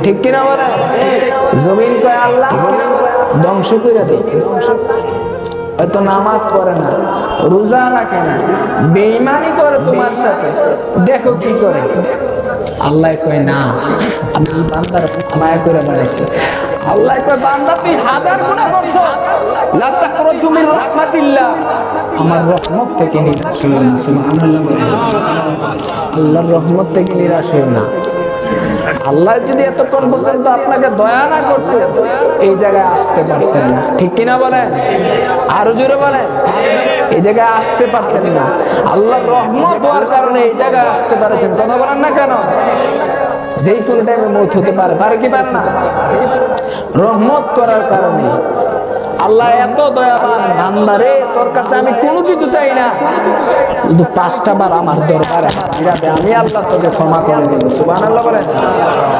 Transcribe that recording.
ঠিক কিনা বলে? জমিন কয় আল্লাহ ধ্বংস করে দেয়, হয়তো নামাজ পড়ে না, রোজা রাখে না, বেঈমানি করে তোমার সাথে, দেখো কি করে। আল্লাহ কয় না, আমি বান্দার মায়া করে বানাইছি। আল্লাহ কয় বান্দা তুই হাজার গুনাহ করছো, লা তাকরাতু মির রাহমাতিল্লাহ, আমার রহমত থেকে নিরাশ হইও না। সুবহানাল্লাহ। আল্লাহর রহমত থেকে নিরাশ হইও না। আল্লাহ যদি এতক্ষণ পর্যন্ত আপনাকে দয়া না করতো, এই জায়গায় আসতে পারতেন না। ঠিক কিনা বলেন? আরো জোরে বলেন। এই জায়গায় আসতে পারতেন না। আল্লাহর রহমত হওয়ার কারণে এই জায়গায় আসতে পারছেন। কথা বলেন না কেন? যেই কোন টাইমে মৌত হতে পারে, পারে কি পারে না? রহমত করার কারণে। আল্লাহ এত দয়াবান, বান্দারে তোর কাছে আমি কোনো কিছু চাই না, শুধু 5টা বার আমার দরবারে হাজিরা দে, আমি আল্লাহ তোকে ক্ষমা করে দেব। সুবহানাল্লাহ বলেন।